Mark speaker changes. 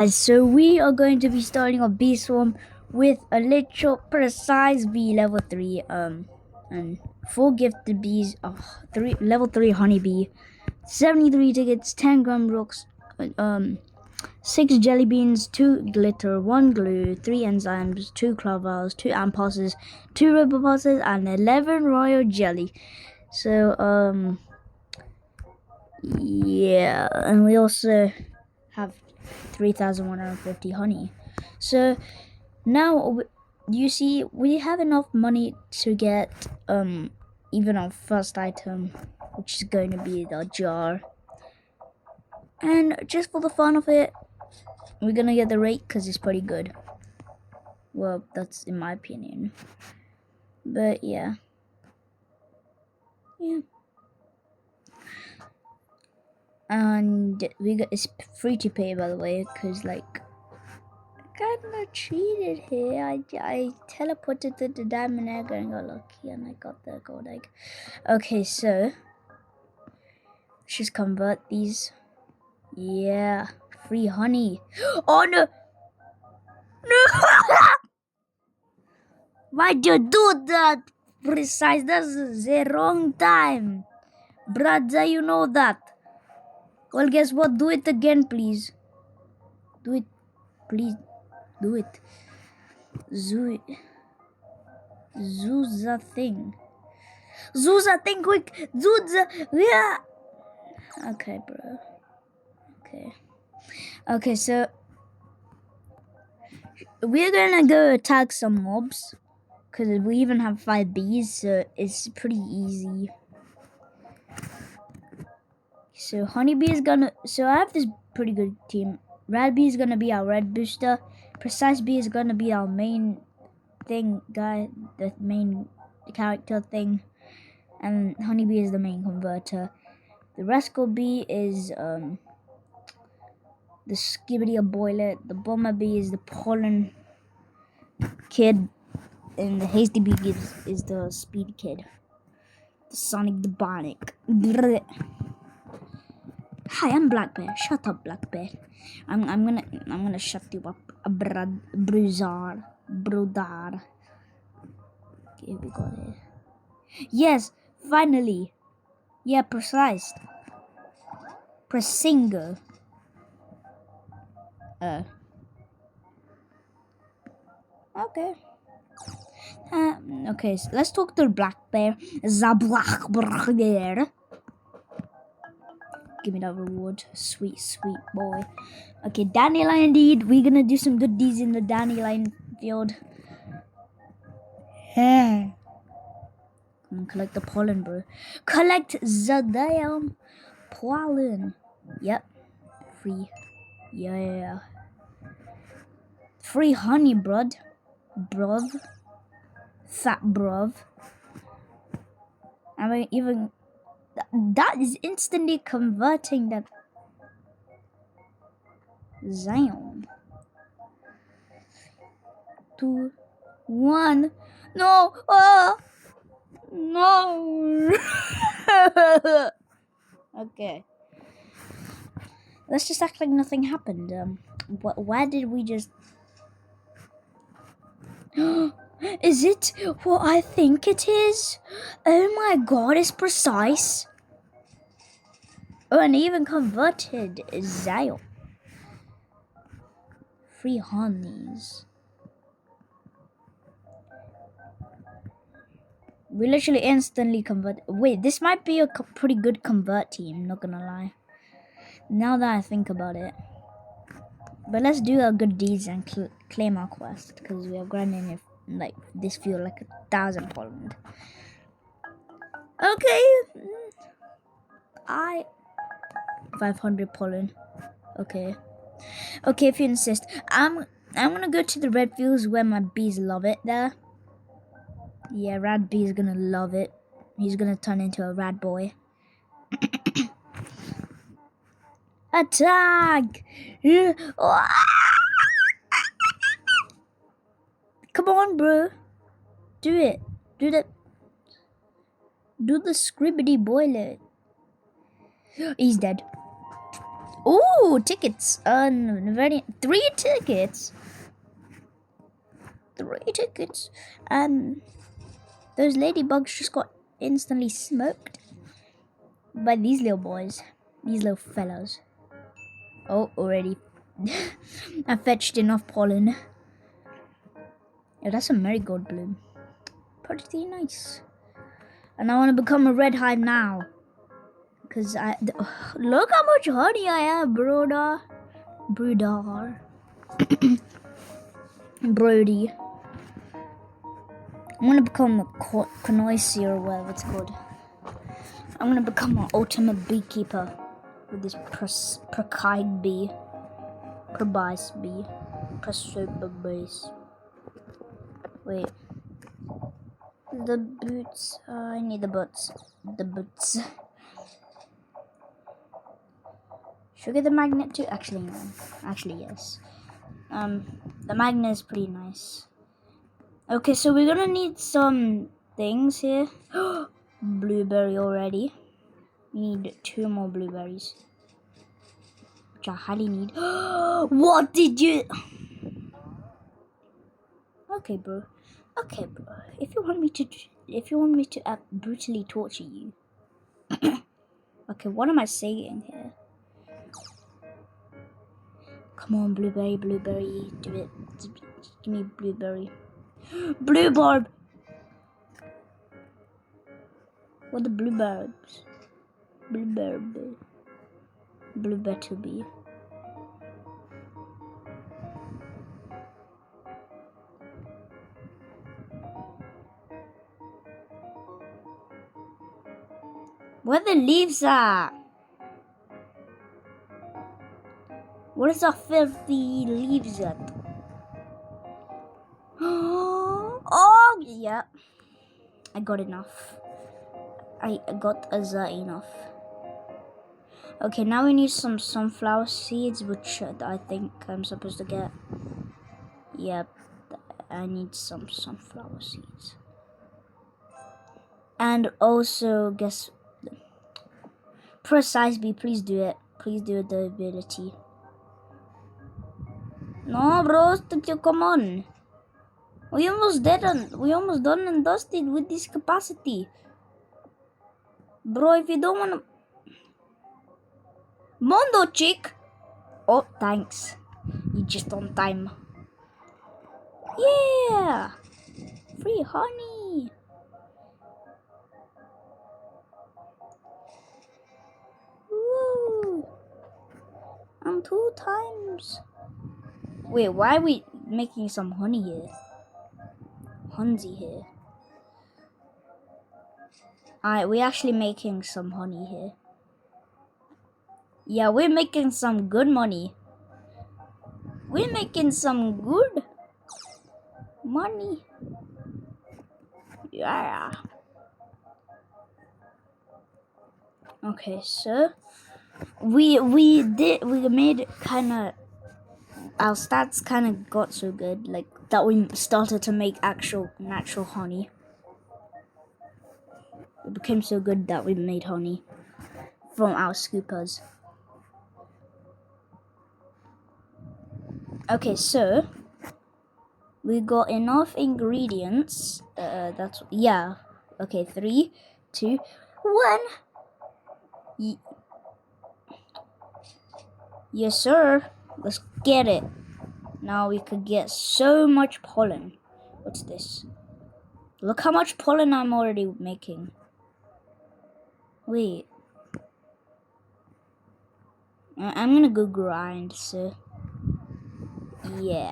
Speaker 1: So we are going to be starting a bee swarm with a literal precise bee level 3 and 4 gifted bees, level 3 honeybee, 73 tickets, 10 gram rocks, 6 jelly beans, 2 glitter, 1 glue, 3 enzymes, 2 clovers, 2 ampasses, 2 rubber passes, and 11 royal jelly. So yeah, and we also have 3,150 honey. So now you see we have enough money to get even our first item, which is going to be the jar. And just for the fun of it, we're gonna get the rake because it's pretty good. Well, that's in my opinion. But yeah. And it's free to pay, by the way, because like kinda cheated here. I teleported to the diamond egg and got lucky and I got the gold egg. Okay, so let's just convert these. Yeah, free honey. Oh no! No! Why'd you do that? Precise, that's the wrong time. Brother, you know that. Well, guess what? Do it again, please. Do it. Please. Do it. Zuza thing. Zuza thing quick. Zuza. Yeah. Okay, bro. Okay, so we're gonna go attack some mobs because we even have 5 bees, so it's pretty easy. So honeybee is gonna. So I have this pretty good team. Red bee is gonna be our red booster. Precise bee is gonna be our main thing guy, the main character thing, and honeybee is the main converter. The rascal bee is the skibbity boiler. The bomber bee is the pollen kid, and the hasty bee is the speed kid. The sonic the bionic. Hi, I'm Black Bear. Shut up, Black Bear. I'm gonna shut you up, Bruzar. Okay, we got it. Yes, finally. Yeah, precise. Presingo. Okay. Okay, so let's talk to Black Bear. Black Bear. Give me that reward. Sweet, sweet boy. Okay, dandelion deed. We're gonna do some good deeds in the dandelion field. Come on, collect the pollen, bro. Collect the damn pollen. Yep. Free. Yeah. Free honey, bruv. Fat bruv. I mean, even that is instantly converting that. Zion. 2, 1. No. No. Okay. Let's just act like nothing happened. Why did we just? Is it what I think it is? Oh my god, it's precise. Oh, and even converted Zion. Free honeys. We literally instantly convert. Wait, this might be a pretty good convert team, not gonna lie. Now that I think about it. But let's do our good deeds and claim our quest, because we are grinding like this field like 1,000 pollen. Okay. 500 pollen. Okay, if you insist. I'm gonna go to the red fields where my bees love it there. Yeah, Rad Bee is gonna love it. He's gonna turn into a rad boy. Attack! Come on, bro. Do it. Do the scribbity boiler. He's dead. Ooh, tickets. Three tickets. 3 tickets. Those ladybugs just got instantly smoked by these little boys. These little fellows. Oh, already. I fetched enough pollen. Yeah, that's a marigold bloom. Pretty nice. And I want to become a red hive now. Because look how much honey I have, brother. Brother. Brody. I'm going to become a connoisseur or whatever it's called. I'm going to become an ultimate beekeeper with this precise bee. Prebise bee. Presobase. Wait. The boots. I need the boots. The boots. Should we get the magnet too? Actually, no. Actually, yes. The magnet is pretty nice. Okay, so we're gonna need some things here. Blueberry already. We need 2 more blueberries. Which I highly need. What did you... Okay, bro. Okay, bro. If you want me to brutally torture you. Okay, what am I saying here? Come on, blueberry, blueberry. Do it. Give me blueberry. Bluebarb! What the bluebarbs? Bluebarb. Blueberry. Where the leaves are? What is our filthy leaves at? Oh, yeah. I got enough. I got enough. Okay, now we need some sunflower seeds, which I think I'm supposed to get. Yep, I need some sunflower seeds. And also, guess... Precise bee, please do it. Please do the ability. No, bro, come on. We almost done and dusted with this capacity. Bro, if you don't wanna... Mondo chick! Oh, thanks. You're just on time. Yeah! Free honey! Woo! I'm 2 times. Wait, why are we making some honey here? Hunzy here. Alright, we're actually making some honey here. Yeah, we're making some good money. We're making some good money. Yeah. Okay, so we made kind of, our stats kind of got so good, like that we started to make actual natural honey. It became so good that we made honey from our scoopers. Okay, so we got enough ingredients. That's, yeah. Okay, 3, 2, 1. Yes, sir. Let's get it. Now we could get so much pollen. What's this? Look how much pollen I'm already making. Wait. I'm gonna go grind, so... Yeah,